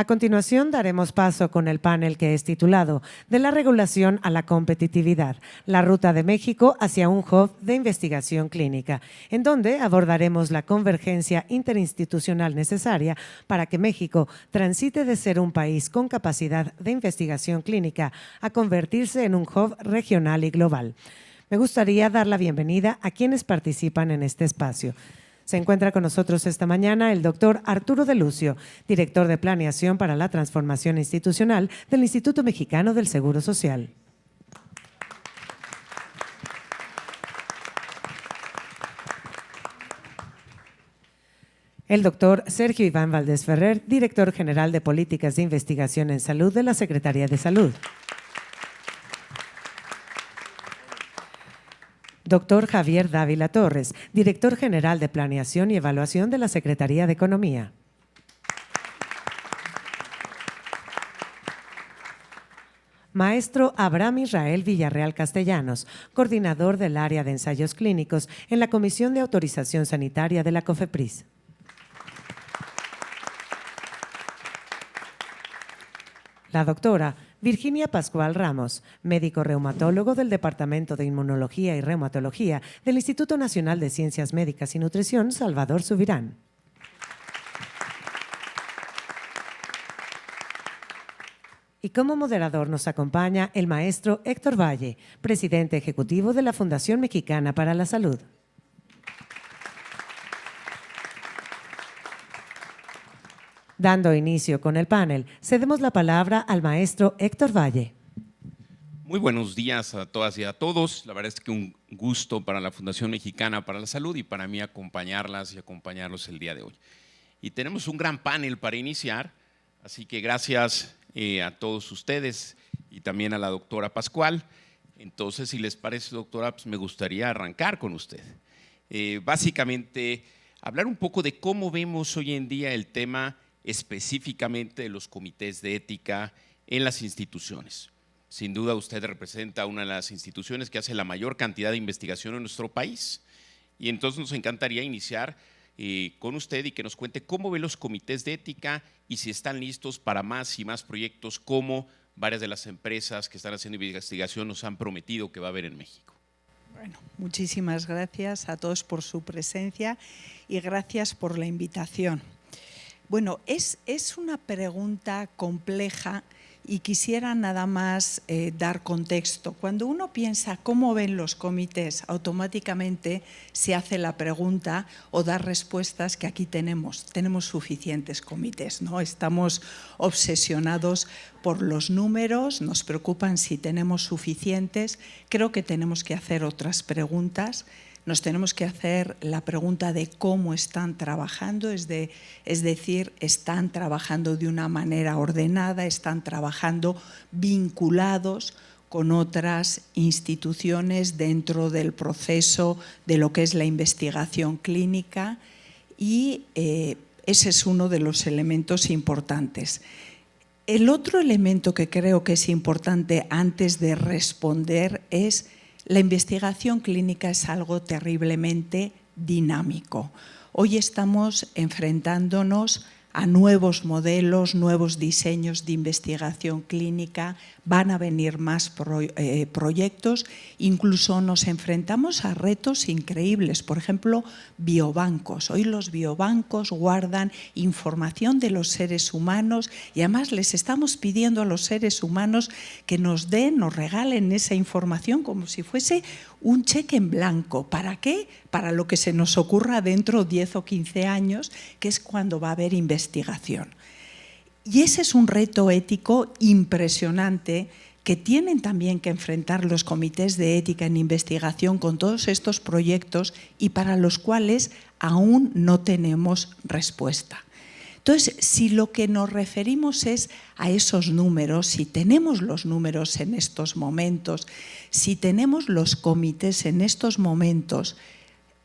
A continuación, daremos paso con el panel que es titulado De la regulación a la competitividad, la ruta de México hacia un hub de investigación clínica, en donde abordaremos la convergencia interinstitucional necesaria para que México transite de ser un país con capacidad de investigación clínica a convertirse en un hub regional y global. Me gustaría dar la bienvenida a quienes participan en este espacio. Se encuentra con nosotros esta mañana el doctor Arturo de Lucio, director de Planeación para la Transformación Institucional del Instituto Mexicano del Seguro Social. El doctor Sergio Iván Valdés Ferrer, director general de Políticas de Investigación en Salud de la Secretaría de Salud. Doctor Javier Dávila Torres, director general de Planeación y Evaluación de la Secretaría de Economía. Maestro Abraham Israel Villarreal Castellanos, coordinador del área de ensayos clínicos en la Comisión de Autorización Sanitaria de la COFEPRIS. La doctora Virginia Pascual Ramos, médico reumatólogo del Departamento de Inmunología y Reumatología del Instituto Nacional de Ciencias Médicas y Nutrición, Salvador Subirán. Y como moderador nos acompaña el maestro Héctor Valle, presidente ejecutivo de la Fundación Mexicana para la Salud. Dando inicio con el panel, cedemos la palabra al maestro Héctor Valle. Muy buenos días a todas y a todos. La verdad es que un gusto para la Fundación Mexicana para la Salud y para mí acompañarlas y acompañarlos el día de hoy. Y tenemos un gran panel para iniciar, así que gracias a todos ustedes y también a la doctora Pascual. Entonces, si les parece, doctora, pues me gustaría arrancar con usted. Básicamente, hablar un poco de cómo vemos hoy en día el tema específicamente de los comités de ética en las instituciones. Sin duda usted representa una de las instituciones que hace la mayor cantidad de investigación en nuestro país y entonces nos encantaría iniciar con usted y que nos cuente cómo ve los comités de ética y si están listos para más y más proyectos como varias de las empresas que están haciendo investigación nos han prometido que va a haber en México. Bueno, muchísimas gracias a todos por su presencia y gracias por la invitación. Bueno, es una pregunta compleja y quisiera nada más dar contexto. Cuando uno piensa cómo ven los comités, automáticamente se hace la pregunta o da respuestas que aquí tenemos suficientes comités, ¿no? Estamos obsesionados por los números, nos preocupan si tenemos suficientes. Creo que tenemos que hacer otras preguntas. Nos tenemos que hacer la pregunta de cómo están trabajando, es decir, están trabajando de una manera ordenada, están trabajando vinculados con otras instituciones dentro del proceso de lo que es la investigación clínica y ese es uno de los elementos importantes. El otro elemento que creo que es importante antes de responder es la investigación clínica es algo terriblemente dinámico. Hoy estamos enfrentándonos a nuevos modelos, nuevos diseños de investigación clínica, van a venir más proyectos, incluso nos enfrentamos a retos increíbles, por ejemplo, biobancos. Hoy los biobancos guardan información de los seres humanos y además les estamos pidiendo a los seres humanos que nos regalen esa información como si fuese un cheque en blanco. ¿Para qué? Para lo que se nos ocurra dentro de 10 o 15 años, que es cuando va a haber investigación. Y ese es un reto ético impresionante que tienen también que enfrentar los comités de ética en investigación con todos estos proyectos y para los cuales aún no tenemos respuesta. Entonces, si lo que nos referimos es a esos números, si tenemos los números en estos momentos, si tenemos los comités en estos momentos,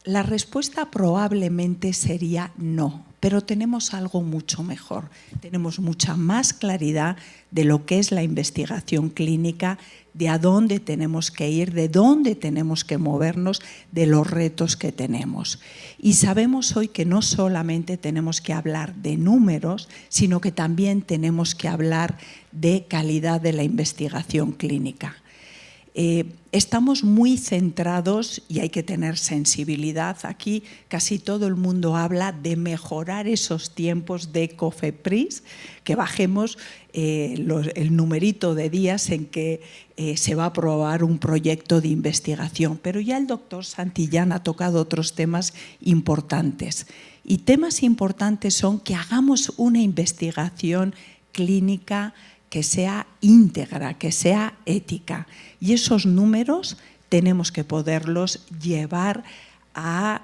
La respuesta probablemente sería no, pero tenemos algo mucho mejor. Tenemos mucha más claridad de lo que es la investigación clínica, de a dónde tenemos que ir, de dónde tenemos que movernos, de los retos que tenemos. Y sabemos hoy que no solamente tenemos que hablar de números, sino que también tenemos que hablar de calidad de la investigación clínica. Estamos muy centrados y hay que tener sensibilidad. Aquí casi todo el mundo habla de mejorar esos tiempos de COFEPRIS, que bajemos el numerito de días en que se va a aprobar un proyecto de investigación. Pero ya el doctor Santillán ha tocado otros temas importantes. Y temas importantes son que hagamos una investigación clínica que sea íntegra, que sea ética. Y esos números tenemos que poderlos llevar a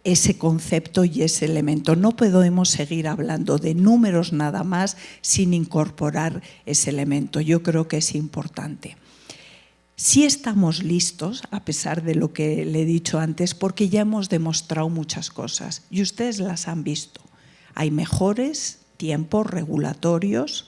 ese concepto y ese elemento. No podemos seguir hablando de números nada más sin incorporar ese elemento. Yo creo que es importante. Sí estamos listos, a pesar de lo que le he dicho antes, porque ya hemos demostrado muchas cosas y ustedes las han visto. Hay mejores tiempos regulatorios,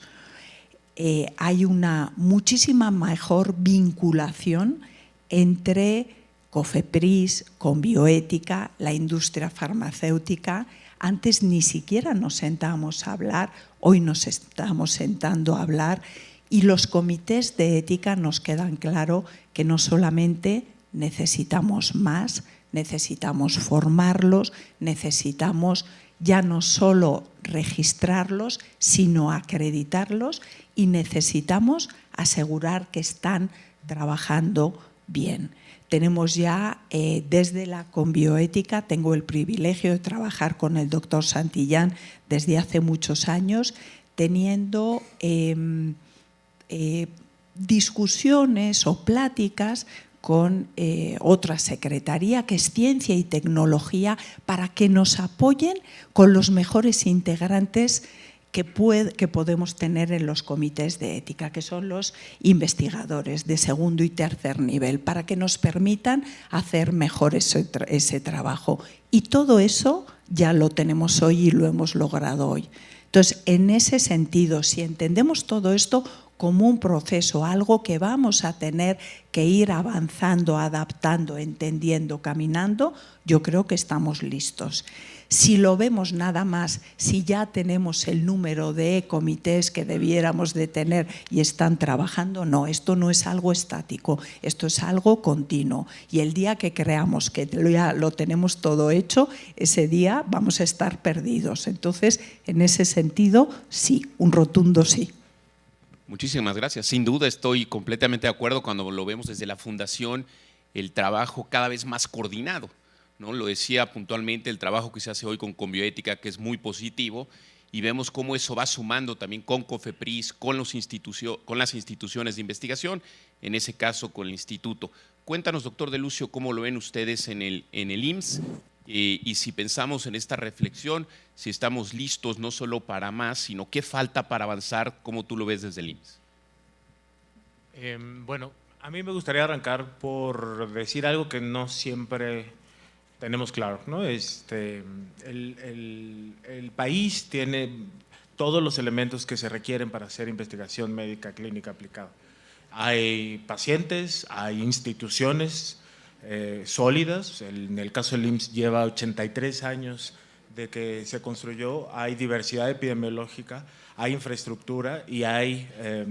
hay una muchísima mejor vinculación entre COFEPRIS, con bioética, la industria farmacéutica. Antes ni siquiera nos sentábamos a hablar, hoy nos estamos sentando a hablar y los comités de ética nos quedan claro que no solamente necesitamos más, necesitamos formarlos, necesitamos ya no solo registrarlos, sino acreditarlos y necesitamos asegurar que están trabajando bien. Tenemos ya desde la Conbioética, tengo el privilegio de trabajar con el doctor Santillán desde hace muchos años, teniendo discusiones o pláticas con otra secretaría que es Ciencia y Tecnología para que nos apoyen con los mejores integrantes que podemos tener en los comités de ética, que son los investigadores de segundo y tercer nivel, para que nos permitan hacer mejor ese trabajo. Y todo eso ya lo tenemos hoy y lo hemos logrado hoy. Entonces, en ese sentido, si entendemos todo esto como un proceso, algo que vamos a tener que ir avanzando, adaptando, entendiendo, caminando, yo creo que estamos listos. Si lo vemos nada más, si ya tenemos el número de comités que debiéramos de tener y están trabajando, no, esto no es algo estático, esto es algo continuo. Y el día que creamos que ya lo tenemos todo hecho, ese día vamos a estar perdidos. Entonces, en ese sentido, sí, un rotundo sí. Muchísimas gracias. Sin duda estoy completamente de acuerdo cuando lo vemos desde la Fundación, el trabajo cada vez más coordinado, ¿no? Lo decía puntualmente, el trabajo que se hace hoy con Conbioética, que es muy positivo, y vemos cómo eso va sumando también con COFEPRIS, con las instituciones de investigación, en ese caso con el instituto. Cuéntanos, doctor De Lucio, cómo lo ven ustedes en el IMSS y si pensamos en esta reflexión, si estamos listos no solo para más, sino qué falta para avanzar, cómo tú lo ves desde el IMSS. Bueno, a mí me gustaría arrancar por decir algo que no siempre tenemos claro, ¿no? El país tiene todos los elementos que se requieren para hacer investigación médica clínica aplicada. Hay pacientes, hay instituciones sólidas, en el caso del IMSS lleva 83 años de que se construyó, hay diversidad epidemiológica, hay infraestructura y hay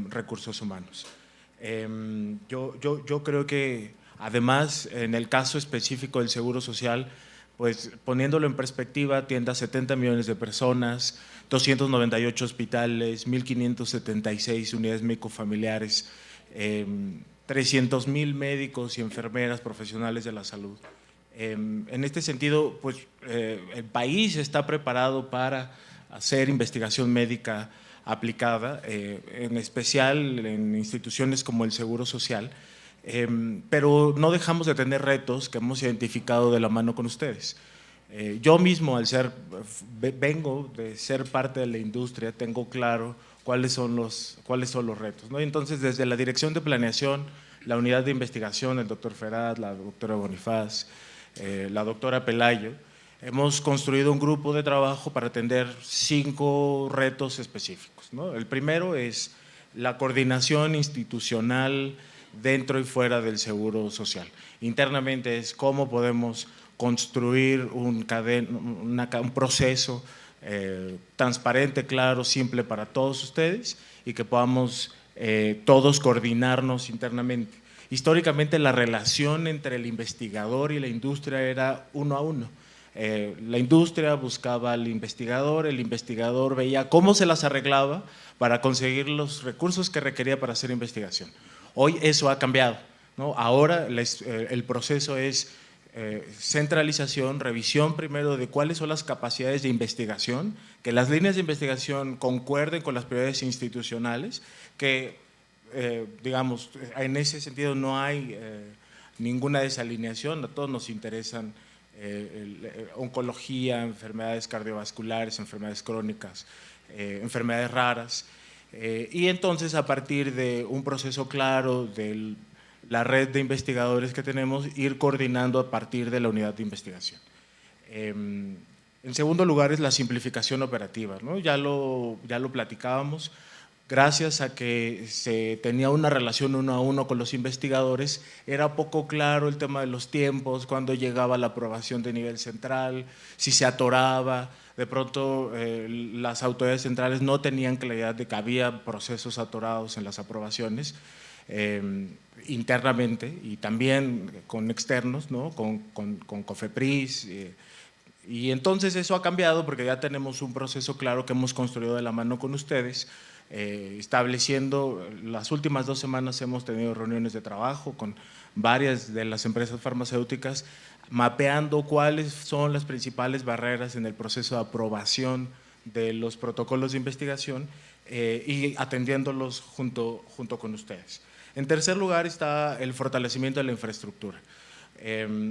recursos humanos. Yo creo que además, en el caso específico del Seguro Social, pues poniéndolo en perspectiva, atiende a 70 millones de personas, 298 hospitales, 1.576 unidades médico-familiares, 300,000 médicos y enfermeras profesionales de la salud. En este sentido, pues el país está preparado para hacer investigación médica aplicada, en especial en instituciones como el Seguro Social, pero no dejamos de tener retos que hemos identificado de la mano con ustedes. Yo mismo, vengo de ser parte de la industria, tengo claro cuáles son los retos, ¿no? Entonces, desde la Dirección de Planeación, la Unidad de Investigación, el doctor Ferat, la doctora Bonifaz, la doctora Pelayo, hemos construido un grupo de trabajo para atender 5 retos específicos, ¿no? El primero es la coordinación institucional dentro y fuera del Seguro Social. Internamente es cómo podemos construir un proceso transparente, claro, simple para todos ustedes y que podamos todos coordinarnos internamente. Históricamente la relación entre el investigador y la industria era 1 a 1. La industria buscaba al investigador, el investigador veía cómo se las arreglaba para conseguir los recursos que requería para hacer investigación. Hoy eso ha cambiado, ¿no? Ahora el proceso es centralización, revisión primero de cuáles son las capacidades de investigación, que las líneas de investigación concuerden con las prioridades institucionales, que digamos, en ese sentido no hay ninguna desalineación, a todos nos interesan oncología, enfermedades cardiovasculares, enfermedades crónicas, enfermedades raras, y entonces a partir de un proceso claro de la red de investigadores que tenemos, ir coordinando a partir de la unidad de investigación. En segundo lugar es la simplificación operativa, ¿no? Ya lo platicábamos. Gracias a que se tenía una relación 1 a 1 con los investigadores, era poco claro el tema de los tiempos, cuándo llegaba la aprobación de nivel central, si se atoraba. De pronto las autoridades centrales no tenían claridad de que había procesos atorados en las aprobaciones internamente y también con externos, ¿no? con COFEPRIS. Y entonces eso ha cambiado porque ya tenemos un proceso claro que hemos construido de la mano con ustedes, estableciendo, las últimas 2 semanas hemos tenido reuniones de trabajo con varias de las empresas farmacéuticas, mapeando cuáles son las principales barreras en el proceso de aprobación de los protocolos de investigación y atendiéndolos junto con ustedes. En tercer lugar está el fortalecimiento de la infraestructura.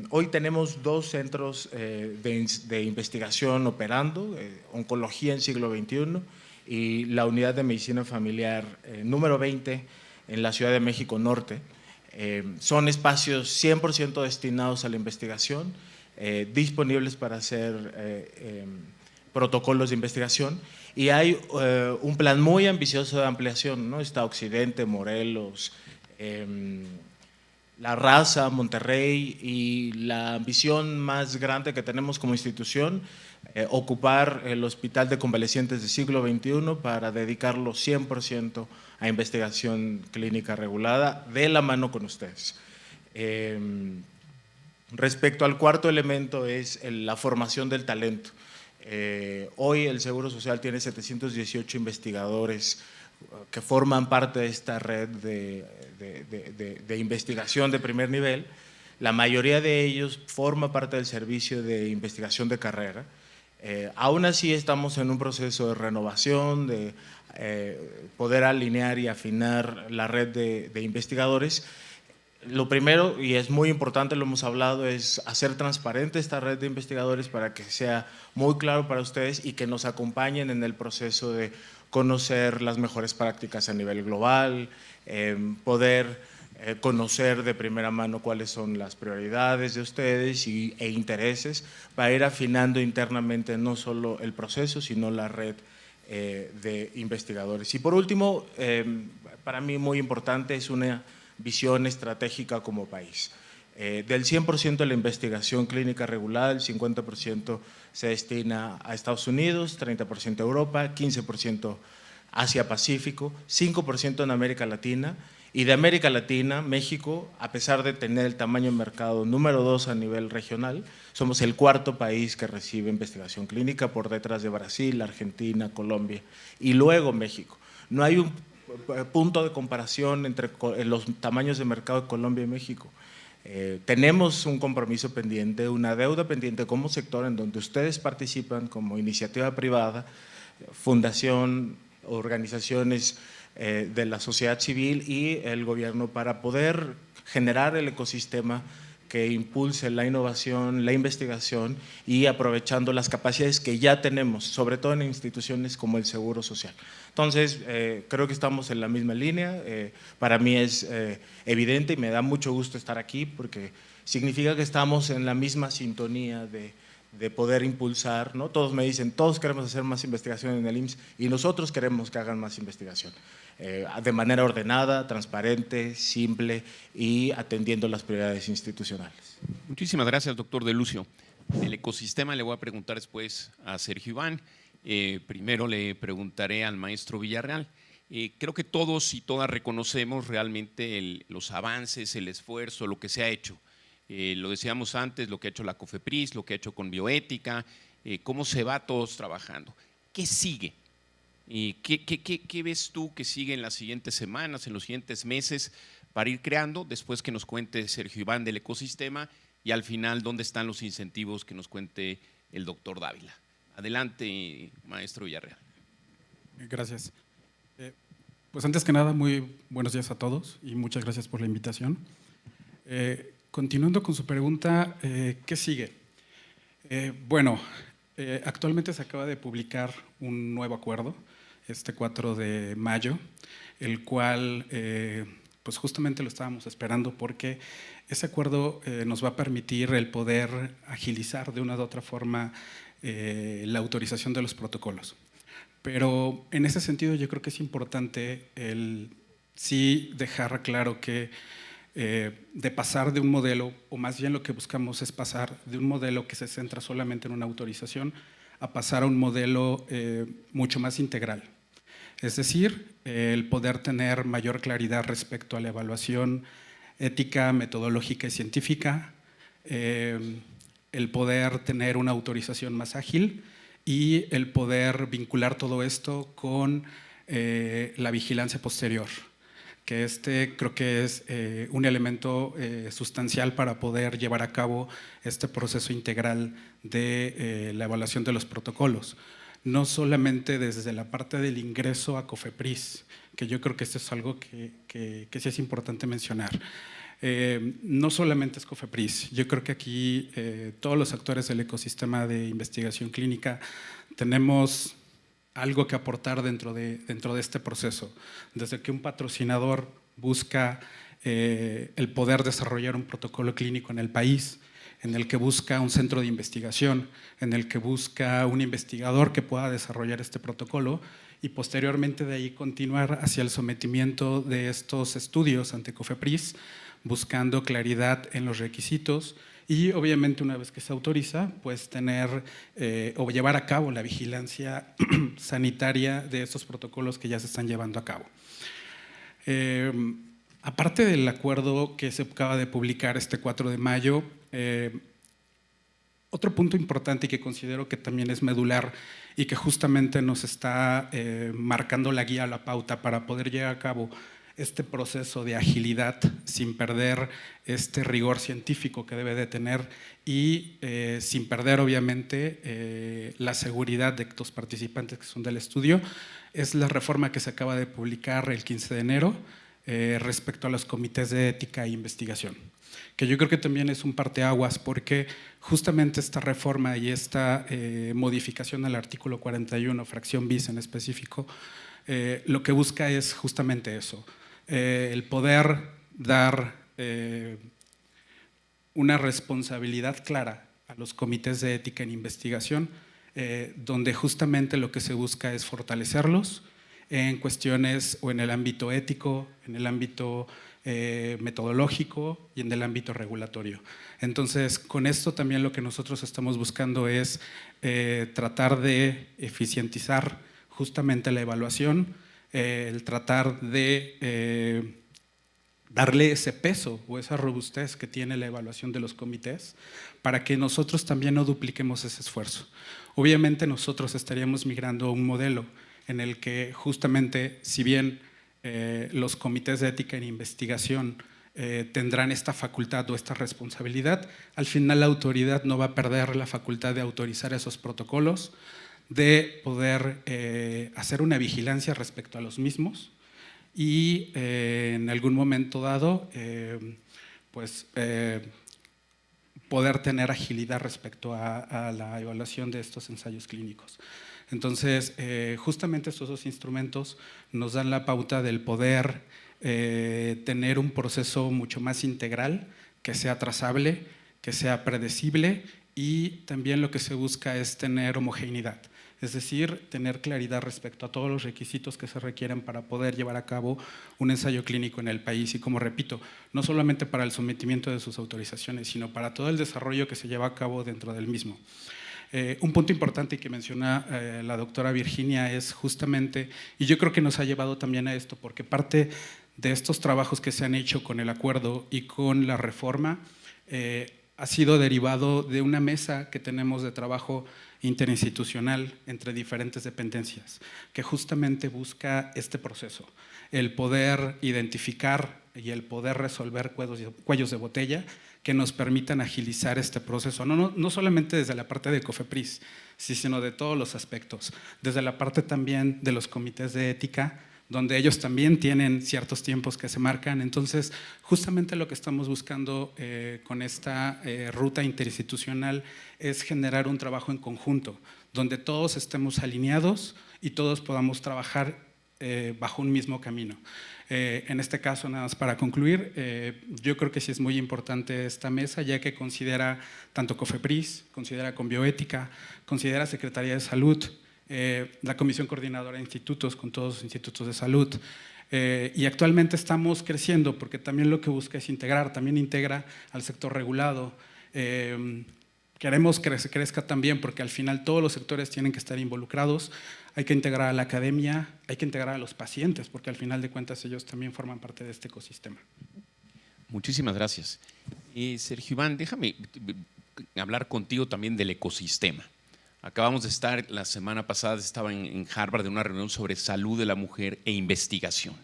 Hoy tenemos 2 centros de investigación operando, Oncología en Siglo XXI y la Unidad de Medicina Familiar número 20 en la Ciudad de México Norte. Son espacios 100% destinados a la investigación, disponibles para hacer protocolos de investigación, y hay un plan muy ambicioso de ampliación, ¿no? Está Occidente, Morelos, La Raza, Monterrey, y la ambición más grande que tenemos como institución, ocupar el Hospital de Convalecientes de Siglo XXI para dedicarlo 100% a investigación clínica regulada de la mano con ustedes. Respecto al cuarto elemento es la formación del talento. Hoy el Seguro Social tiene 718 investigadores que forman parte de esta red de investigación de primer nivel. La mayoría de ellos forma parte del servicio de investigación de carrera. Aún así estamos en un proceso de renovación, de poder alinear y afinar la red de investigadores. Lo primero, y es muy importante, lo hemos hablado, es hacer transparente esta red de investigadores para que sea muy claro para ustedes y que nos acompañen en el proceso de conocer las mejores prácticas a nivel global, poder conocer de primera mano cuáles son las prioridades de ustedes e intereses para ir afinando internamente no solo el proceso, sino la red de investigadores. Y por último, para mí muy importante, es una visión estratégica como país. Del 100% de la investigación clínica regulada, el 50% se destina a Estados Unidos, 30% a Europa, 15% Asia-Pacífico, 5% en América Latina. Y de América Latina, México, a pesar de tener el tamaño de mercado número 2 a nivel regional, somos el 4.º país que recibe investigación clínica, por detrás de Brasil, Argentina, Colombia y luego México. No hay un punto de comparación entre los tamaños de mercado de Colombia y México. Tenemos un compromiso pendiente, una deuda pendiente como sector en donde ustedes participan como iniciativa privada, fundación, organizaciones de la sociedad civil y el gobierno para poder generar el ecosistema que impulse la innovación, la investigación y aprovechando las capacidades que ya tenemos, sobre todo en instituciones como el Seguro Social. Entonces, creo que estamos en la misma línea. Para mí es evidente y me da mucho gusto estar aquí porque significa que estamos en la misma sintonía de poder impulsar, ¿no? Todos me dicen, todos queremos hacer más investigación en el IMSS y nosotros queremos que hagan más investigación, de manera ordenada, transparente, simple y atendiendo las prioridades institucionales. Muchísimas gracias, doctor De Lucio. El ecosistema le voy a preguntar después a Sergio Iván. Primero le preguntaré al maestro Villarreal. Creo que todos y todas reconocemos realmente los avances, el esfuerzo, lo que se ha hecho. Lo decíamos antes, lo que ha hecho la COFEPRIS, lo que ha hecho con bioética, cómo se va todos trabajando. ¿Qué sigue? ¿Qué ves tú que sigue en las siguientes semanas, en los siguientes meses para ir creando? Después que nos cuente Sergio Iván del ecosistema y al final dónde están los incentivos que nos cuente el doctor Dávila. Adelante, maestro Villarreal. Gracias. Pues antes que nada, muy buenos días a todos y muchas gracias por la invitación. Continuando con su pregunta, ¿qué sigue? Actualmente se acaba de publicar un nuevo acuerdo, este 4 de mayo, el cual pues justamente lo estábamos esperando porque ese acuerdo nos va a permitir el poder agilizar de una u otra forma la autorización de los protocolos. Pero en ese sentido yo creo que es importante sí dejar claro que de pasar de un modelo, o más bien lo que buscamos es pasar de un modelo que se centra solamente en una autorización a pasar a un modelo mucho más integral. Es decir, el poder tener mayor claridad respecto a la evaluación ética, metodológica y científica, el poder tener una autorización más ágil y el poder vincular todo esto con la vigilancia posterior, que creo que es un elemento sustancial para poder llevar a cabo este proceso integral de la evaluación de los protocolos. No solamente desde la parte del ingreso a COFEPRIS, que yo creo que esto es algo que sí es importante mencionar. No solamente es COFEPRIS, yo creo que aquí todos los actores del ecosistema de investigación clínica tenemos algo que aportar dentro de este proceso. Desde que un patrocinador busca el poder desarrollar un protocolo clínico en el país, en el que busca un centro de investigación, en el que busca un investigador que pueda desarrollar este protocolo y posteriormente de ahí continuar hacia el sometimiento de estos estudios ante COFEPRIS, buscando claridad en los requisitos y obviamente una vez que se autoriza, pues tener o llevar a cabo la vigilancia sanitaria de estos protocolos que ya se están llevando a cabo. Aparte del acuerdo que se acaba de publicar este 4 de mayo, otro punto importante y que considero que también es medular y que justamente nos está marcando la guía, la pauta para poder llevar a cabo este proceso de agilidad sin perder este rigor científico que debe de tener y sin perder obviamente la seguridad de los participantes que son del estudio, es la reforma que se acaba de publicar el 15 de enero respecto a los comités de ética e investigación, que yo creo que también es un parteaguas porque justamente esta reforma y esta modificación al artículo 41, fracción bis en específico, lo que busca es justamente eso, el poder dar una responsabilidad clara a los comités de ética en investigación, donde justamente lo que se busca es fortalecerlos en cuestiones o en el ámbito ético, en el ámbito metodológico y en el ámbito regulatorio. Entonces, con esto también lo que nosotros estamos buscando es tratar de eficientizar justamente la evaluación, el tratar de darle ese peso o esa robustez que tiene la evaluación de los comités para que nosotros también no dupliquemos ese esfuerzo. Obviamente nosotros estaríamos migrando a un modelo en el que justamente, si bien los comités de ética en investigación tendrán esta facultad o esta responsabilidad, al final la autoridad no va a perder la facultad de autorizar esos protocolos, de poder hacer una vigilancia respecto a los mismos y en algún momento dado poder tener agilidad respecto a la evaluación de estos ensayos clínicos. Entonces, justamente estos dos instrumentos nos dan la pauta del poder tener un proceso mucho más integral, que sea trazable, que sea predecible, y también lo que se busca es tener homogeneidad. Es decir, tener claridad respecto a todos los requisitos que se requieren para poder llevar a cabo un ensayo clínico en el país. Y como repito, no solamente para el sometimiento de sus autorizaciones, sino para todo el desarrollo que se lleva a cabo dentro del mismo. Un punto importante que menciona la doctora Virginia es justamente, y yo creo que nos ha llevado también a esto, porque parte de estos trabajos que se han hecho con el acuerdo y con la reforma ha sido derivado de una mesa que tenemos de trabajo interinstitucional entre diferentes dependencias, que justamente busca este proceso, el poder identificar y el poder resolver cuellos de botella que nos permitan agilizar este proceso, no solamente desde la parte de COFEPRIS, sino de todos los aspectos, desde la parte también de los comités de ética, donde ellos también tienen ciertos tiempos que se marcan. Entonces, justamente lo que estamos buscando con esta ruta interinstitucional es generar un trabajo en conjunto, donde todos estemos alineados y todos podamos trabajar bajo un mismo camino. En este caso, nada más para concluir, yo creo que sí es muy importante esta mesa, ya que considera tanto COFEPRIS, considera Conbioética, considera Secretaría de Salud, la Comisión Coordinadora de Institutos con todos los institutos de salud, y actualmente estamos creciendo porque también lo que busca es integrar, también integra al sector regulado. Queremos que crezca también porque al final todos los sectores tienen que estar involucrados. Hay que integrar a la academia, hay que integrar a los pacientes porque al final de cuentas ellos también forman parte de este ecosistema. Muchísimas gracias. Sergio Iván, déjame hablar contigo también del ecosistema. Acabamos de estar, la semana pasada estaba en Harvard en una reunión sobre salud de la mujer e investigación.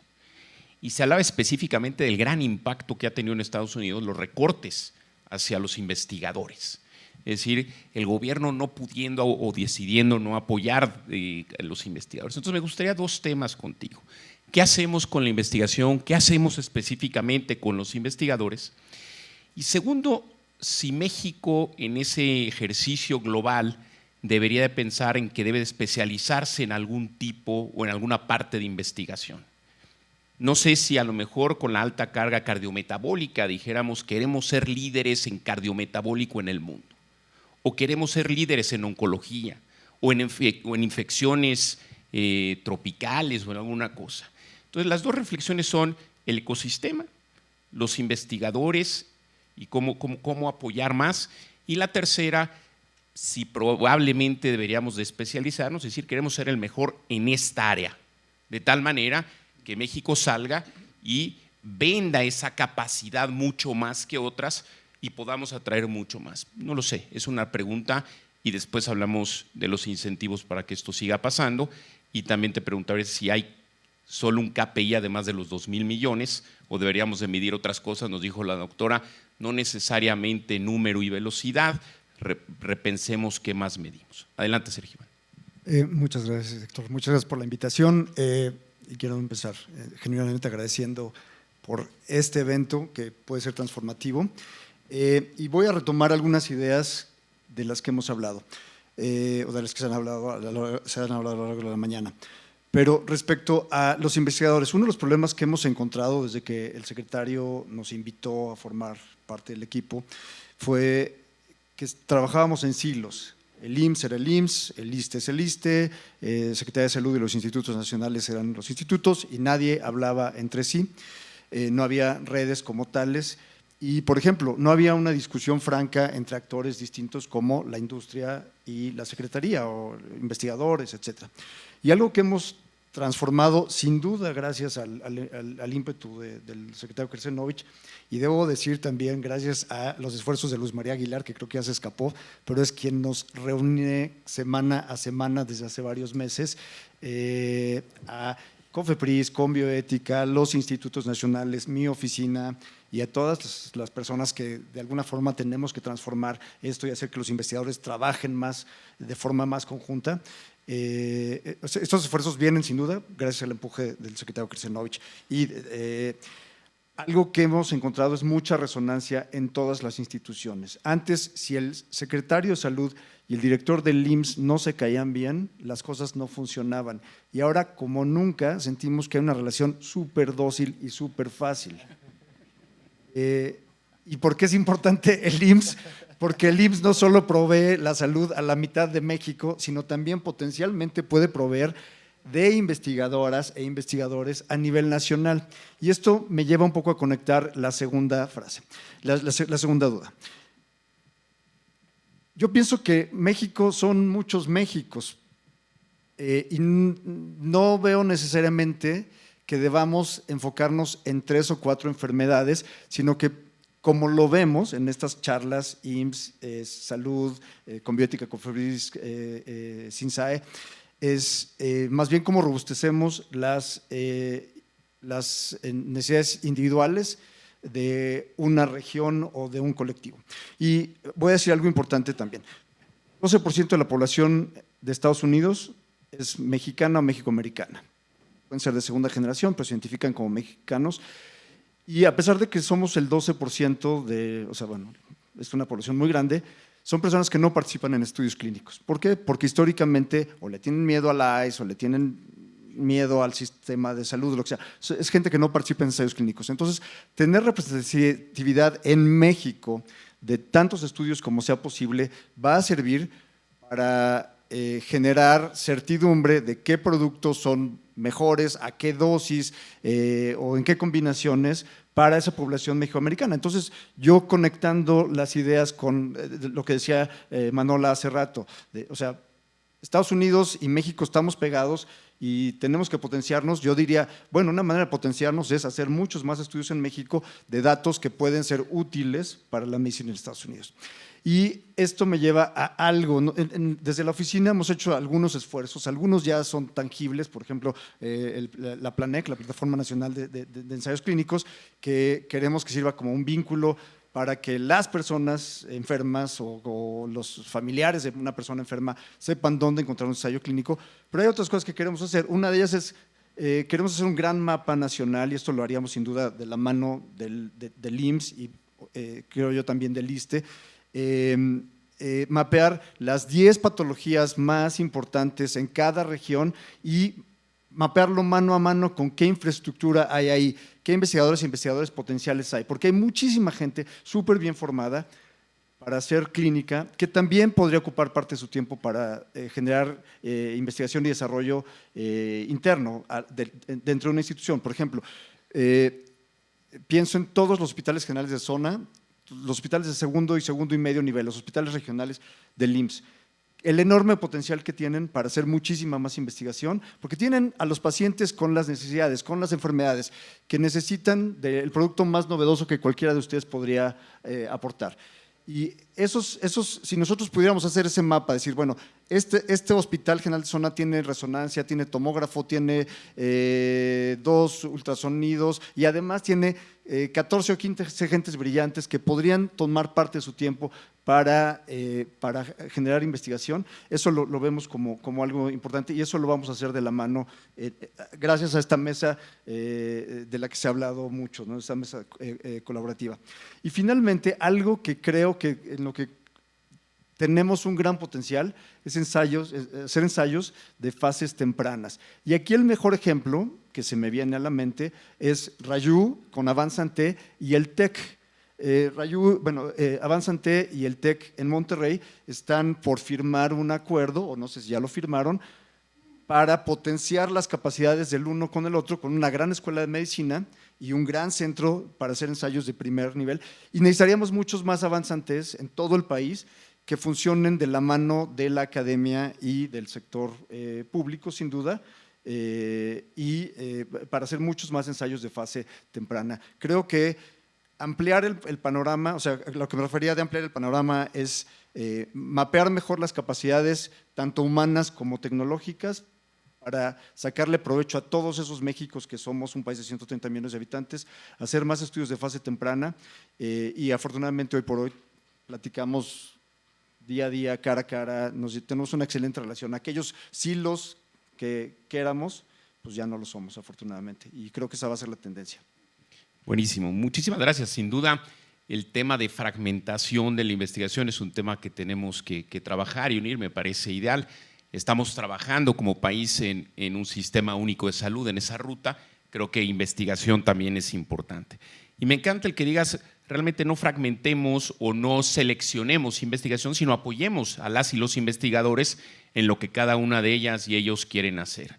Y se hablaba específicamente del gran impacto que ha tenido en Estados Unidos los recortes hacia los investigadores. Es decir, el gobierno no pudiendo o decidiendo no apoyar a los investigadores. Entonces me gustaría dos temas contigo. ¿Qué hacemos con la investigación? ¿Qué hacemos específicamente con los investigadores? Y segundo, si México en ese ejercicio global debería de pensar en que debe de especializarse en algún tipo o en alguna parte de investigación. No sé si a lo mejor con la alta carga cardiometabólica dijéramos queremos ser líderes en cardiometabólico en el mundo, o queremos ser líderes en oncología, o en infecciones tropicales o en alguna cosa. Entonces las dos reflexiones son el ecosistema, los investigadores y cómo apoyar más, y la tercera, si probablemente deberíamos de especializarnos, es decir, queremos ser el mejor en esta área, de tal manera que México salga y venda esa capacidad mucho más que otras y podamos atraer mucho más. No lo sé, es una pregunta y después hablamos de los incentivos para que esto siga pasando, y también te preguntaré si hay solo un KPI además de los 2,000 millones o deberíamos de medir otras cosas. Nos dijo la doctora, no necesariamente número y velocidad, repensemos qué más medimos. Adelante, Sergio. Muchas gracias, Héctor. Muchas gracias por la invitación y quiero empezar genuinamente agradeciendo por este evento que puede ser transformativo, y voy a retomar algunas ideas de las que hemos hablado o de las que se han hablado a lo largo de la mañana. Pero respecto a los investigadores, uno de los problemas que hemos encontrado desde que el secretario nos invitó a formar parte del equipo fue que trabajábamos en silos. El IMSS era el IMSS, el ISSSTE es el ISSSTE, Secretaría de Salud y los institutos nacionales eran los institutos y nadie hablaba entre sí, no había redes como tales y, por ejemplo, no había una discusión franca entre actores distintos como la industria y la secretaría o investigadores, etcétera. Y algo que hemos transformado sin duda gracias al ímpetu del secretario Krecenovich, y debo decir también gracias a los esfuerzos de Luz María Aguilar, que creo que ya se escapó, pero es quien nos reúne semana a semana desde hace varios meses, a COFEPRIS, Conbioética, los institutos nacionales, mi oficina y a todas las personas que de alguna forma tenemos que transformar esto y hacer que los investigadores trabajen más de forma más conjunta. Estos esfuerzos vienen sin duda gracias al empuje del secretario Krecenovich y algo que hemos encontrado es mucha resonancia en todas las instituciones. Antes, si el secretario de Salud y el director del IMSS no se caían bien, las cosas no funcionaban. Y ahora, como nunca, sentimos que hay una relación súper dócil y súper fácil. ¿Y por qué es importante el IMSS? Porque el IMSS no solo provee la salud a la mitad de México, sino también potencialmente puede proveer de investigadoras e investigadores a nivel nacional. Y esto me lleva un poco a conectar la segunda frase, la segunda duda. Yo pienso que México son muchos Méxicos y no veo necesariamente que debamos enfocarnos en 3 o 4 enfermedades, sino que como lo vemos en estas charlas, IMSS, Salud, Conbiótica, Cofepris, SINSAE, es más bien cómo robustecemos las necesidades individuales de una región o de un colectivo. Y voy a decir algo importante también. 12% de la población de Estados Unidos es mexicana o mexicoamericana. Pueden ser de segunda generación, pero se identifican como mexicanos. Y a pesar de que somos el 12% o sea, bueno, es una población muy grande, son personas que no participan en estudios clínicos. ¿Por qué? Porque históricamente o le tienen miedo a la AIS o le tienen miedo al sistema de salud, lo que sea. Es gente que no participa en ensayos clínicos. Entonces, tener representatividad en México de tantos estudios como sea posible va a servir para generar certidumbre de qué productos son mejores, a qué dosis o en qué combinaciones para esa población mexicoamericana. Entonces, yo conectando las ideas con lo que decía Manola hace rato, o sea, Estados Unidos y México estamos pegados y tenemos que potenciarnos. Yo diría, bueno, una manera de potenciarnos es hacer muchos más estudios en México de datos que pueden ser útiles para la medicina en Estados Unidos. Y esto me lleva a algo, ¿no? Desde la oficina hemos hecho algunos esfuerzos, algunos ya son tangibles, por ejemplo, la PLANEC, la Plataforma Nacional de Ensayos Clínicos, que queremos que sirva como un vínculo para que las personas enfermas o los familiares de una persona enferma sepan dónde encontrar un ensayo clínico. Pero hay otras cosas que queremos hacer. Una de ellas es, queremos hacer un gran mapa nacional, y esto lo haríamos sin duda de la mano del IMSS y creo yo también del ISSSTE, mapear las 10 patologías más importantes en cada región y mapearlo mano a mano con qué infraestructura hay ahí, qué investigadores e investigadores potenciales hay, porque hay muchísima gente súper bien formada para hacer clínica que también podría ocupar parte de su tiempo para generar investigación y desarrollo interno dentro de una institución. Por ejemplo, pienso en todos los hospitales generales de zona, los hospitales de segundo y medio nivel, los hospitales regionales del IMSS, el enorme potencial que tienen para hacer muchísima más investigación, porque tienen a los pacientes con las necesidades, con las enfermedades, que necesitan del producto más novedoso que cualquiera de ustedes podría aportar. Y si nosotros pudiéramos hacer ese mapa, decir, bueno, este hospital general de zona tiene resonancia, tiene tomógrafo, tiene 2 ultrasonidos y además tiene 14 o 15 gentes brillantes que podrían tomar parte de su tiempo para generar investigación. Eso lo vemos como algo importante y eso lo vamos a hacer de la mano gracias a esta mesa de la que se ha hablado mucho, ¿no? Esta mesa colaborativa. Y finalmente, algo que creo que en lo que tenemos un gran potencial es hacer ensayos de fases tempranas. Y aquí el mejor ejemplo que se me viene a la mente es Rayú con Avanzante y el TEC. Avanzante y el TEC en Monterrey están por firmar un acuerdo, o no sé si ya lo firmaron, para potenciar las capacidades del uno con el otro, con una gran escuela de medicina y un gran centro para hacer ensayos de primer nivel. Y necesitaríamos muchos más Avanzantes en todo el país que funcionen de la mano de la academia y del sector público, sin duda, para hacer muchos más ensayos de fase temprana. Creo que ampliar el panorama, o sea, lo que me refería de ampliar el panorama es mapear mejor las capacidades, tanto humanas como tecnológicas, para sacarle provecho a todos esos Méxicos que somos un país de 130 millones de habitantes, hacer más estudios de fase temprana y afortunadamente hoy por hoy platicamos día a día, cara a cara, tenemos una excelente relación. Aquellos silos que éramos, pues ya no lo somos afortunadamente y creo que esa va a ser la tendencia. Buenísimo, muchísimas gracias. Sin duda, el tema de fragmentación de la investigación es un tema que tenemos que trabajar y unir, me parece ideal. Estamos trabajando como país en un sistema único de salud, en esa ruta. Creo que investigación también es importante. Y me encanta el que digas realmente no fragmentemos o no seleccionemos investigación, sino apoyemos a las y los investigadores en lo que cada una de ellas y ellos quieren hacer.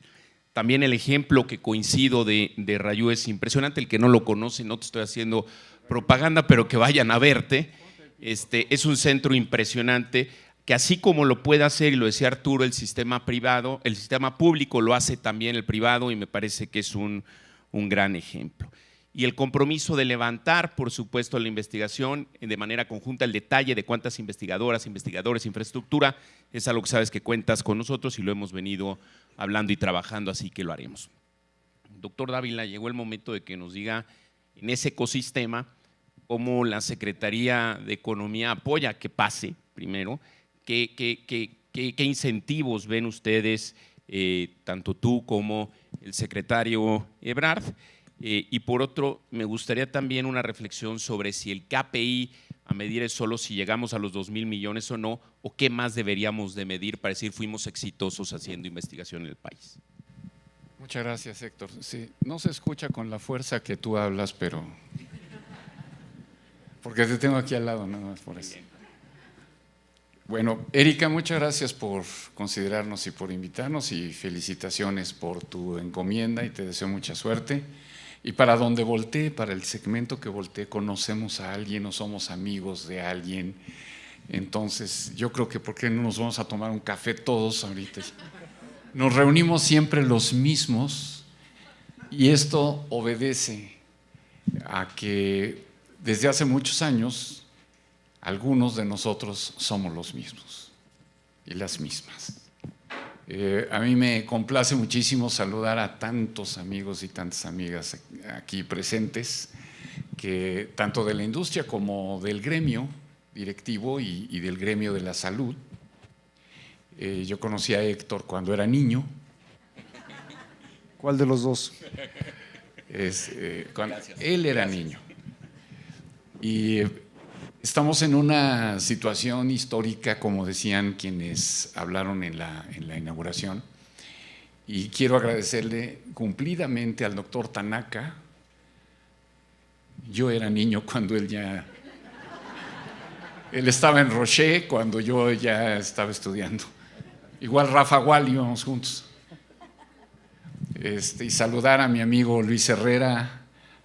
También el ejemplo que coincido de Rayú es impresionante. El que no lo conoce, no te estoy haciendo propaganda, pero que vayan a verte. Es un centro impresionante que, así como lo puede hacer, y lo decía Arturo, el sistema privado, el sistema público lo hace también el privado, y me parece que es un gran ejemplo. Y el compromiso de levantar, por supuesto, la investigación de manera conjunta, el detalle de cuántas investigadoras, investigadores, infraestructura, es algo que sabes que cuentas con nosotros y lo hemos venido hablando y trabajando, así que lo haremos. Doctor Dávila, llegó el momento de que nos diga en ese ecosistema cómo la Secretaría de Economía apoya que pase, primero, qué incentivos ven ustedes, tanto tú como el secretario Ebrard. Y por otro, me gustaría también una reflexión sobre si el KPI a medir es solo si llegamos a los 2,000 millones o no, o qué más deberíamos de medir para decir fuimos exitosos haciendo investigación en el país. Muchas gracias, Héctor. Sí, no se escucha con la fuerza que tú hablas, pero… porque te tengo aquí al lado, nada más por eso. Bueno, Erika, muchas gracias por considerarnos y por invitarnos, y felicitaciones por tu encomienda, y te deseo mucha suerte. Y para donde voltee, para el segmento que voltee, conocemos a alguien o somos amigos de alguien. Entonces, yo creo que ¿por qué no nos vamos a tomar un café todos ahorita? Nos reunimos siempre los mismos, y esto obedece a que desde hace muchos años algunos de nosotros somos los mismos y las mismas. A mí me complace muchísimo saludar a tantos amigos y tantas amigas aquí presentes, que tanto de la industria como del gremio directivo y del gremio de la salud. Yo conocí a Héctor cuando era niño. ¿Cuál de los dos? Cuando él era niño. Y estamos en una situación histórica, como decían quienes hablaron en la inauguración, y quiero agradecerle cumplidamente al doctor Tanaka. Yo era niño cuando él estaba en Roché cuando yo ya estaba estudiando. Igual Rafa Gual, íbamos juntos. Y saludar a mi amigo Luis Herrera,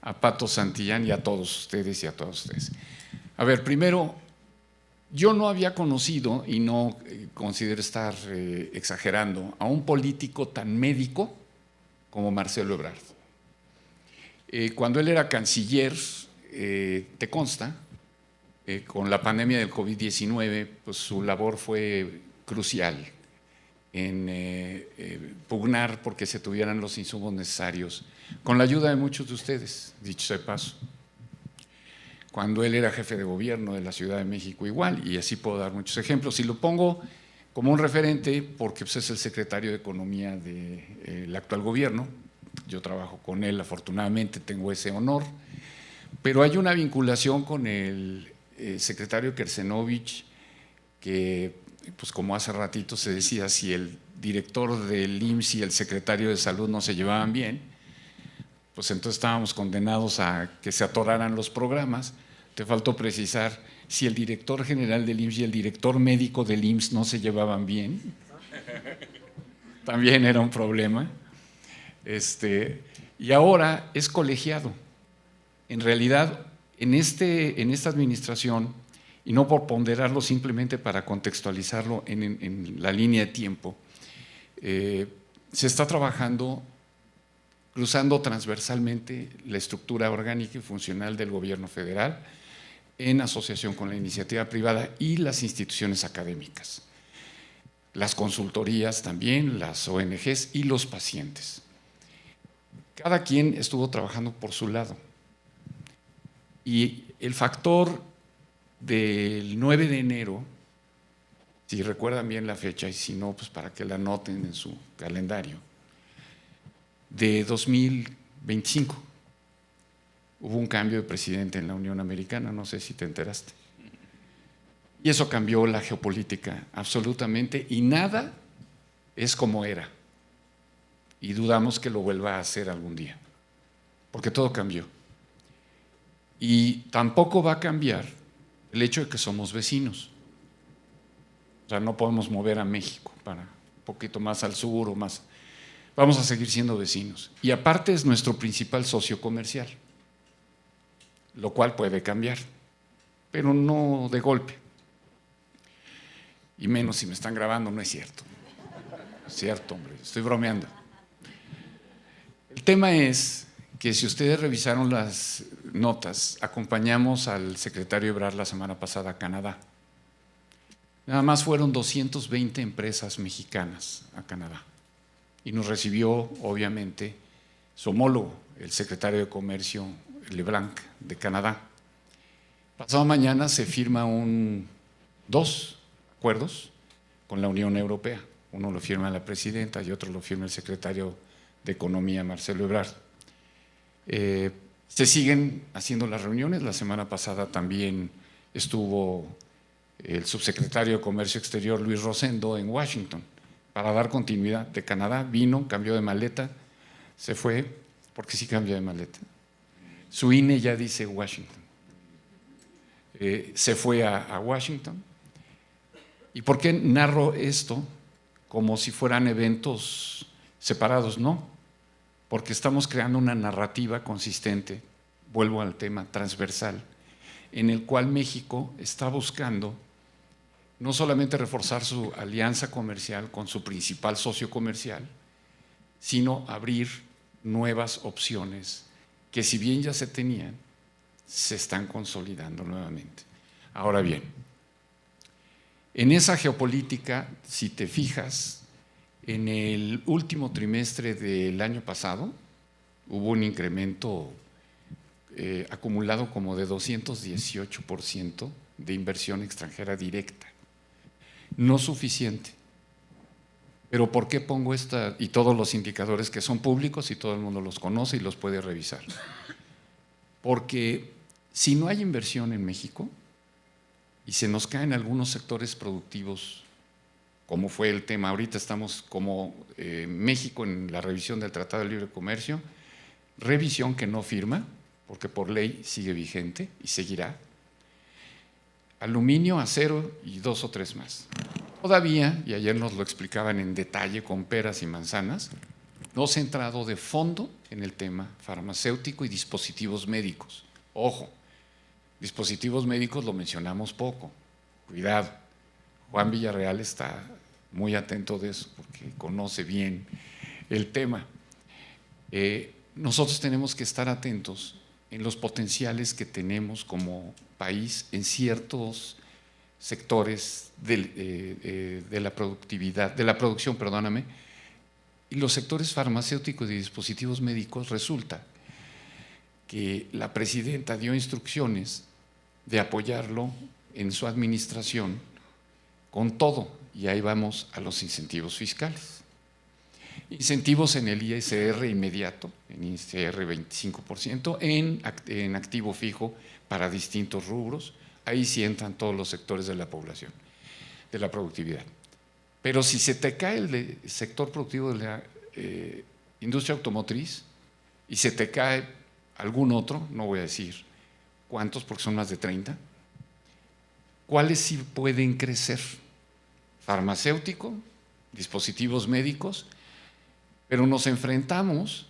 a Pato Santillán y a todos ustedes y a todos ustedes. A ver, primero, yo no había conocido, y no considero estar exagerando, a un político tan médico como Marcelo Ebrard. Cuando él era canciller, te consta, con la pandemia del COVID-19, pues su labor fue crucial en pugnar porque se tuvieran los insumos necesarios, con la ayuda de muchos de ustedes, dicho sea de paso. Cuando él era jefe de gobierno de la Ciudad de México igual, y así puedo dar muchos ejemplos. Y lo pongo como un referente porque pues, es el secretario de Economía del actual gobierno. Yo trabajo con él, afortunadamente tengo ese honor, pero hay una vinculación con el secretario Kersenovich, que pues como hace ratito se decía, si el director del IMSS y el secretario de Salud no se llevaban bien, pues entonces estábamos condenados a que se atoraran los programas. Te faltó precisar, si el director general del IMSS y el director médico del IMSS no se llevaban bien, también era un problema. Y ahora es colegiado. En realidad, en esta administración, y no por ponderarlo, simplemente para contextualizarlo en la línea de tiempo, se está trabajando cruzando transversalmente la estructura orgánica y funcional del gobierno federal en asociación con la iniciativa privada y las instituciones académicas, las consultorías también, las ONGs y los pacientes. Cada quien estuvo trabajando por su lado. Y el factor del 9 de enero, si recuerdan bien la fecha, y si no, pues para que la anoten en su calendario, de 2025. Hubo un cambio de presidente en la Unión Americana, no sé si te enteraste. Y eso cambió la geopolítica absolutamente, y nada es como era. Y dudamos que lo vuelva a hacer algún día, porque todo cambió. Y tampoco va a cambiar el hecho de que somos vecinos. O sea, no podemos mover a México para un poquito más al sur o más. Vamos a seguir siendo vecinos. Y aparte es nuestro principal socio comercial, lo cual puede cambiar, pero no de golpe. Y menos si me están grabando, no es cierto. Es cierto, hombre, estoy bromeando. El tema es que si ustedes revisaron las notas, acompañamos al secretario Ebrard la semana pasada a Canadá. Nada más fueron 220 empresas mexicanas a Canadá. Y nos recibió, obviamente, su homólogo, el secretario de Comercio Leblanc de Canadá. Pasado mañana se firma dos acuerdos con la Unión Europea. Uno lo firma la presidenta y otro lo firma el secretario de Economía, Marcelo Ebrard. Se siguen haciendo las reuniones. La semana pasada también estuvo el subsecretario de Comercio Exterior, Luis Rosendo, en Washington, para dar continuidad. De Canadá vino, cambió de maleta, se fue, porque sí cambió de maleta. Su INE ya dice Washington. Se fue a Washington. ¿Y por qué narro esto como si fueran eventos separados? No, porque estamos creando una narrativa consistente, vuelvo al tema transversal, en el cual México está buscando no solamente reforzar su alianza comercial con su principal socio comercial, sino abrir nuevas opciones que, si bien ya se tenían, se están consolidando nuevamente. Ahora bien, en esa geopolítica, si te fijas, en el último trimestre del año pasado hubo un incremento acumulado como de 218% de inversión extranjera directa. No suficiente. Pero ¿por qué pongo esta y todos los indicadores que son públicos y todo el mundo los conoce y los puede revisar? Porque si no hay inversión en México y se nos caen algunos sectores productivos, como fue el tema, ahorita estamos como México en la revisión del Tratado de Libre Comercio, revisión que no firma, porque por ley sigue vigente y seguirá. Aluminio, acero y 2 o 3 más. Todavía, y ayer nos lo explicaban en detalle con peras y manzanas, no se ha entrado de fondo en el tema farmacéutico y dispositivos médicos. Ojo, dispositivos médicos lo mencionamos poco, cuidado. Juan Villarreal está muy atento de eso porque conoce bien el tema. Nosotros tenemos que estar atentos en los potenciales que tenemos como país en ciertos sectores de la producción, perdóname, y los sectores farmacéuticos y dispositivos médicos. Resulta que la presidenta dio instrucciones de apoyarlo en su administración con todo, y ahí vamos a los incentivos fiscales. Incentivos en el ISR inmediato, en ISR 25%, en activo fijo para distintos rubros. Ahí sí entran todos los sectores de la población, de la productividad. Pero si se te cae el sector productivo de la industria automotriz y se te cae algún otro, no voy a decir cuántos porque son más de 30, ¿cuáles sí pueden crecer? Farmacéutico, dispositivos médicos, pero nos enfrentamos,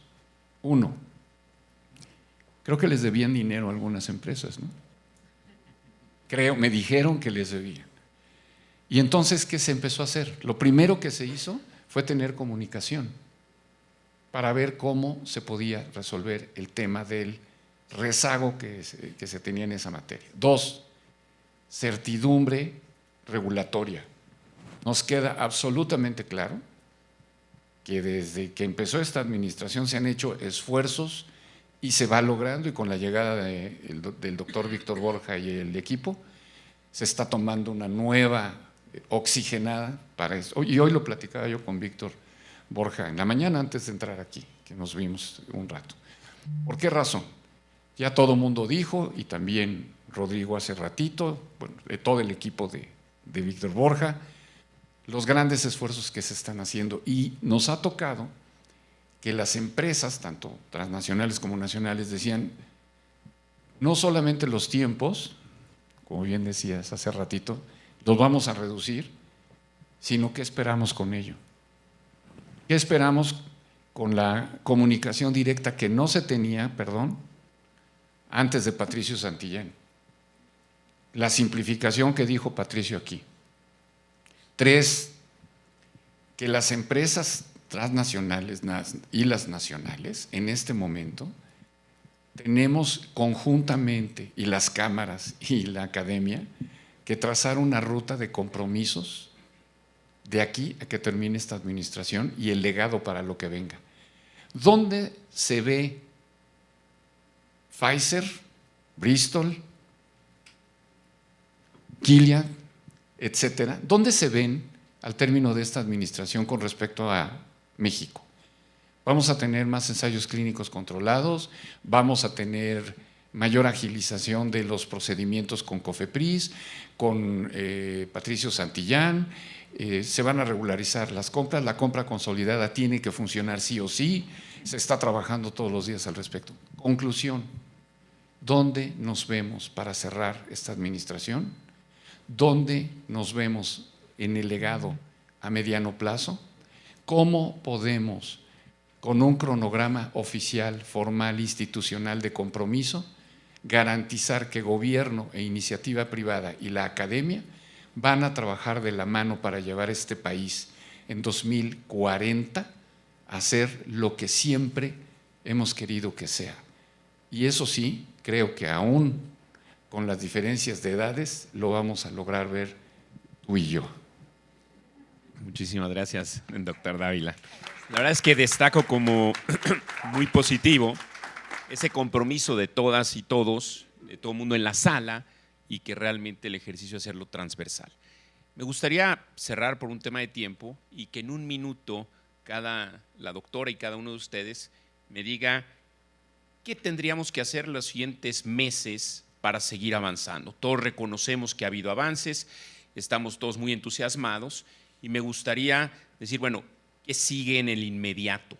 creo que les debían dinero a algunas empresas, ¿no? Me dijeron que les debían. Y entonces, ¿qué se empezó a hacer? Lo primero que se hizo fue tener comunicación para ver cómo se podía resolver el tema del rezago que se tenía en esa materia. 2, certidumbre regulatoria. Nos queda absolutamente claro que desde que empezó esta administración se han hecho esfuerzos y se va logrando, y con la llegada del doctor Víctor Borja y el equipo, se está tomando una nueva oxigenada para eso. Y hoy lo platicaba yo con Víctor Borja en la mañana antes de entrar aquí, que nos vimos un rato. ¿Por qué razón? Ya todo el mundo dijo, y también Rodrigo hace ratito, bueno, de todo el equipo de Víctor Borja, los grandes esfuerzos que se están haciendo, y nos ha tocado que las empresas, tanto transnacionales como nacionales, decían: no solamente los tiempos, como bien decías hace ratito, los vamos a reducir, sino qué esperamos con ello. ¿Qué esperamos con la comunicación directa que no se tenía, antes de Patricio Santillán? La simplificación que dijo Patricio aquí. 3, que las empresas transnacionales y las nacionales en este momento tenemos conjuntamente, y las cámaras y la academia, que trazar una ruta de compromisos de aquí a que termine esta administración y el legado para lo que venga. ¿Dónde se ve Pfizer, Bristol, Gilead, etcétera? ¿Dónde se ven al término de esta administración con respecto a México? Vamos a tener más ensayos clínicos controlados, vamos a tener mayor agilización de los procedimientos con COFEPRIS, con Patricio Santillán, se van a regularizar las compras, la compra consolidada tiene que funcionar sí o sí, se está trabajando todos los días al respecto. Conclusión, ¿dónde nos vemos para cerrar esta administración? ¿Dónde nos vemos en el legado a mediano plazo? ¿Cómo podemos, con un cronograma oficial, formal, institucional de compromiso, garantizar que gobierno e iniciativa privada y la academia van a trabajar de la mano para llevar este país en 2040 a ser lo que siempre hemos querido que sea? Y eso sí, creo que aún con las diferencias de edades lo vamos a lograr ver tú y yo. Muchísimas gracias, doctor Dávila. La verdad es que destaco como muy positivo ese compromiso de todas y todos, de todo el mundo en la sala, y que realmente el ejercicio es hacerlo transversal. Me gustaría cerrar por un tema de tiempo y que en un minuto la doctora y cada uno de ustedes me diga qué tendríamos que hacer los siguientes meses para seguir avanzando. Todos reconocemos que ha habido avances, estamos todos muy entusiasmados y me gustaría decir, bueno, ¿qué sigue en el inmediato?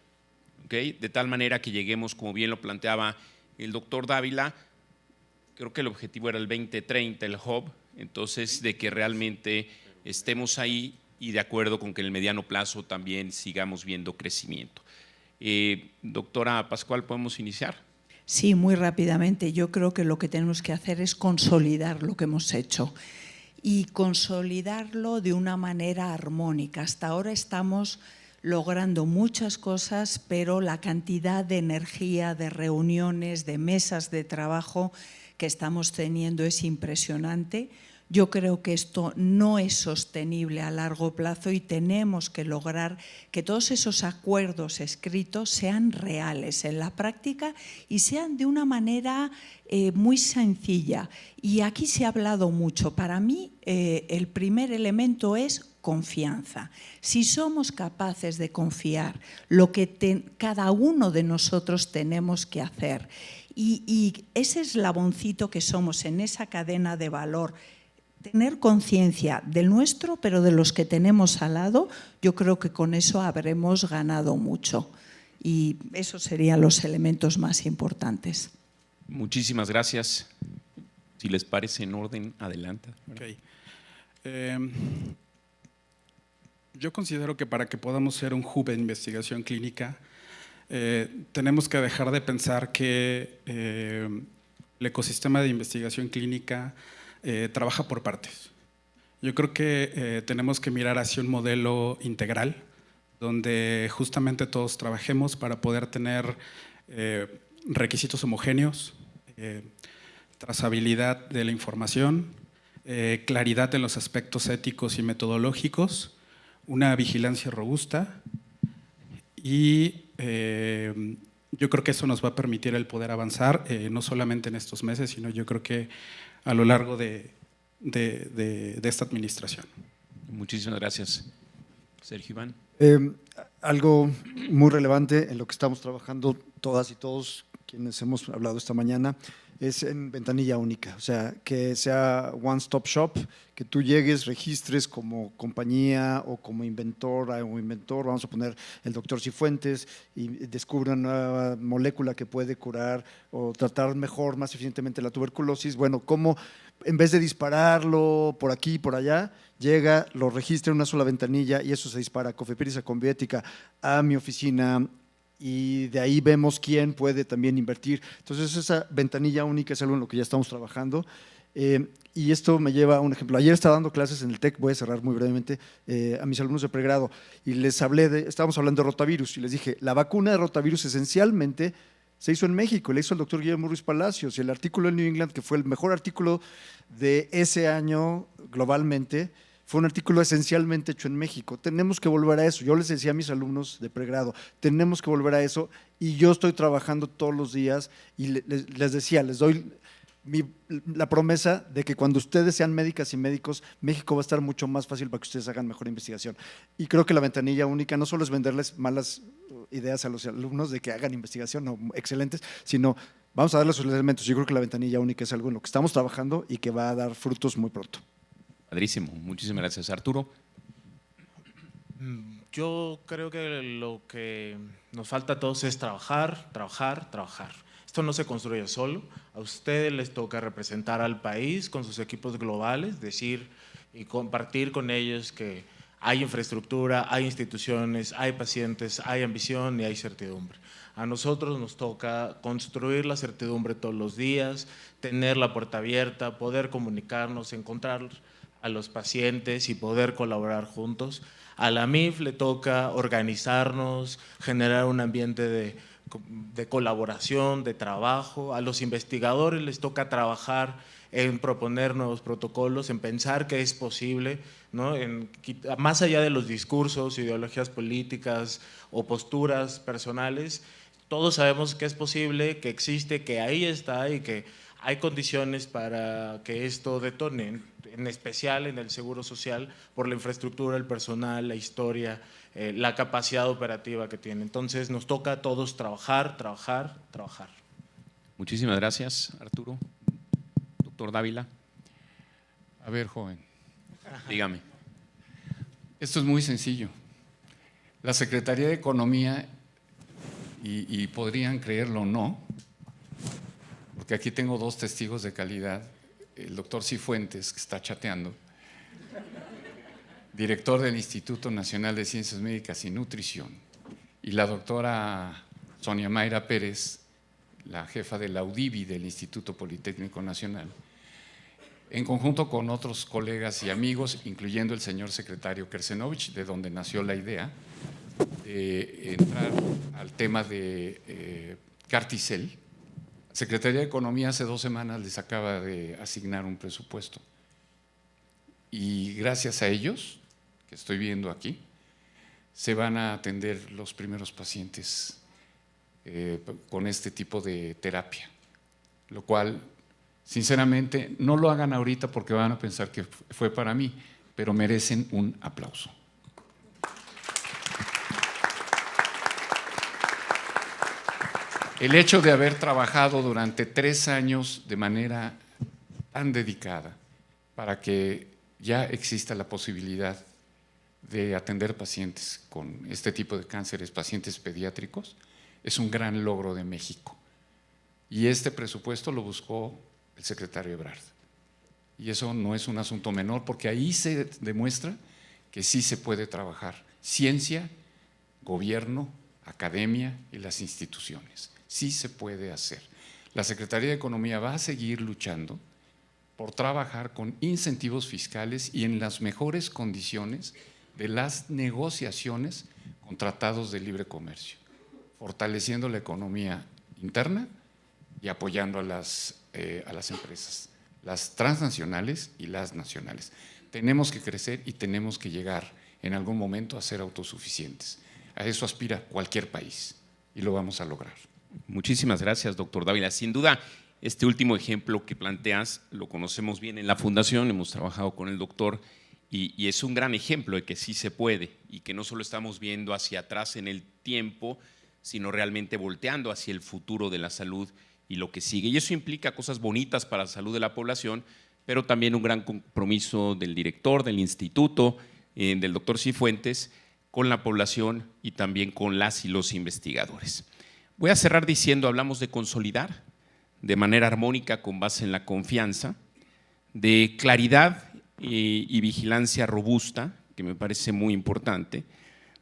¿Okay? De tal manera que lleguemos, como bien lo planteaba el doctor Dávila, creo que el objetivo era el 2030, el hub, entonces de que realmente estemos ahí y de acuerdo con que en el mediano plazo también sigamos viendo crecimiento. Doctora Pascual, ¿podemos iniciar? Sí, muy rápidamente. Yo creo que lo que tenemos que hacer es consolidar lo que hemos hecho y consolidarlo de una manera armónica. Hasta ahora estamos logrando muchas cosas, pero la cantidad de energía, de reuniones, de mesas de trabajo que estamos teniendo es impresionante. Yo creo que esto no es sostenible a largo plazo y tenemos que lograr que todos esos acuerdos escritos sean reales en la práctica y sean de una manera muy sencilla. Y aquí se ha hablado mucho. Para mí, el primer elemento es confianza. Si somos capaces de confiar lo que cada uno de nosotros tenemos que hacer y ese eslaboncito que somos en esa cadena de valor, tener conciencia del nuestro, pero de los que tenemos al lado, yo creo que con eso habremos ganado mucho. Y esos serían los elementos más importantes. Muchísimas gracias. Si les parece en orden, adelante. Okay. Yo considero que para que podamos ser un hub de investigación clínica, tenemos que dejar de pensar que el ecosistema de investigación clínica trabaja por partes. Yo creo que tenemos que mirar hacia un modelo integral donde justamente todos trabajemos para poder tener requisitos homogéneos, trazabilidad de la información, claridad en los aspectos éticos y metodológicos, una vigilancia robusta y yo creo que eso nos va a permitir el poder avanzar, no solamente en estos meses, sino yo creo que a lo largo de esta administración. Muchísimas gracias. Sergio Iván. Algo muy relevante en lo que estamos trabajando todas y todos quienes hemos hablado esta mañana es en ventanilla única, o sea, que sea one stop shop, que tú llegues, registres como compañía o como inventora o inventor, vamos a poner el doctor Cifuentes, y descubre una nueva molécula que puede curar o tratar mejor, más eficientemente la tuberculosis. Bueno, cómo en vez de dispararlo por aquí y por allá, llega, lo registra en una sola ventanilla y eso se dispara a Cofepris, a Conviética, a mi oficina, y de ahí vemos quién puede también invertir. Entonces esa ventanilla única es algo en lo que ya estamos trabajando. Y esto me lleva a un ejemplo. Ayer estaba dando clases en el TEC, voy a cerrar muy brevemente, a mis alumnos de pregrado, y les hablé estábamos hablando de rotavirus, y les dije, la vacuna de rotavirus esencialmente se hizo en México, le hizo el doctor Guillermo Ruiz Palacios, y el artículo en New England, que fue el mejor artículo de ese año globalmente, fue un artículo esencialmente hecho en México. Tenemos que volver a eso. Yo les decía a mis alumnos de pregrado, tenemos que volver a eso, y yo estoy trabajando todos los días, y les decía, les doy la promesa de que cuando ustedes sean médicas y médicos, México va a estar mucho más fácil para que ustedes hagan mejor investigación. Y creo que la ventanilla única no solo es venderles malas ideas a los alumnos de que hagan investigación, no, excelentes, sino vamos a darles los elementos. Yo creo que la ventanilla única es algo en lo que estamos trabajando y que va a dar frutos muy pronto. Padrísimo, muchísimas gracias. Arturo. Yo creo que lo que nos falta a todos es trabajar, trabajar, trabajar. Esto no se construye solo, a ustedes les toca representar al país con sus equipos globales, decir y compartir con ellos que hay infraestructura, hay instituciones, hay pacientes, hay ambición y hay certidumbre. A nosotros nos toca construir la certidumbre todos los días, tener la puerta abierta, poder comunicarnos, encontrar a los pacientes y poder colaborar juntos. A la MIF le toca organizarnos, generar un ambiente de colaboración, de trabajo. A los investigadores les toca trabajar en proponer nuevos protocolos, en pensar que es posible, ¿no? Más allá de los discursos, ideologías políticas o posturas personales, todos sabemos que es posible, que existe, que ahí está y que hay condiciones para que esto detone, en especial en el seguro social, por la infraestructura, el personal, la historia, la capacidad operativa que tiene. Entonces nos toca a todos trabajar, trabajar, trabajar. Muchísimas gracias, Arturo. Doctor Dávila. A ver, joven. Dígame. Esto es muy sencillo. La Secretaría de Economía, y podrían creerlo o no, porque aquí tengo dos testigos de calidad, el doctor Cifuentes, que está chateando, director del Instituto Nacional de Ciencias Médicas y Nutrición, y la doctora Sonia Mayra Pérez, la jefa de la UDIVI del Instituto Politécnico Nacional, en conjunto con otros colegas y amigos, incluyendo el señor secretario Kersenovich, de donde nació la idea de entrar al tema de Carticel. Secretaría de Economía hace 2 semanas les acaba de asignar un presupuesto y gracias a ellos, que estoy viendo aquí, se van a atender los primeros pacientes con este tipo de terapia, lo cual, sinceramente, no lo hagan ahorita porque van a pensar que fue para mí, pero merecen un aplauso. El hecho de haber trabajado durante 3 años de manera tan dedicada para que ya exista la posibilidad de atender pacientes con este tipo de cánceres, pacientes pediátricos, es un gran logro de México. Y este presupuesto lo buscó el secretario Ebrard. Y eso no es un asunto menor, porque ahí se demuestra que sí se puede trabajar ciencia, gobierno, academia y las instituciones. Sí se puede hacer. La Secretaría de Economía va a seguir luchando por trabajar con incentivos fiscales y en las mejores condiciones de las negociaciones con tratados de libre comercio, fortaleciendo la economía interna y apoyando a las empresas, las transnacionales y las nacionales. Tenemos que crecer y tenemos que llegar en algún momento a ser autosuficientes. A eso aspira cualquier país y lo vamos a lograr. Muchísimas gracias, doctor Dávila. Sin duda, este último ejemplo que planteas lo conocemos bien en la Fundación, hemos trabajado con el doctor y es un gran ejemplo de que sí se puede y que no solo estamos viendo hacia atrás en el tiempo, sino realmente volteando hacia el futuro de la salud y lo que sigue. Y eso implica cosas bonitas para la salud de la población, pero también un gran compromiso del director del instituto, del doctor Cifuentes, con la población y también con las y los investigadores. Voy a cerrar diciendo, hablamos de consolidar de manera armónica con base en la confianza, de claridad y vigilancia robusta, que me parece muy importante,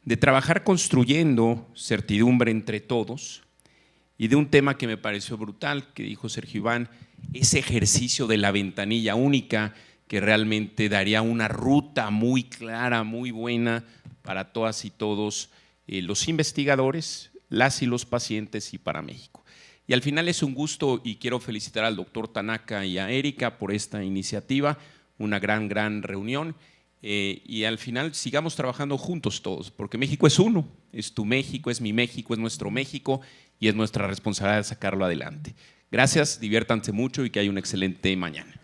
de trabajar construyendo certidumbre entre todos y de un tema que me pareció brutal, que dijo Sergio Iván, ese ejercicio de la ventanilla única que realmente daría una ruta muy clara, muy buena para todas y todos los investigadores, las y los pacientes y para México. Y al final es un gusto y quiero felicitar al doctor Tanaka y a Erika por esta iniciativa, una gran reunión. Y al final sigamos trabajando juntos todos, porque México es uno, es tu México, es mi México, es nuestro México y es nuestra responsabilidad sacarlo adelante. Gracias, diviértanse mucho y que haya una excelente mañana.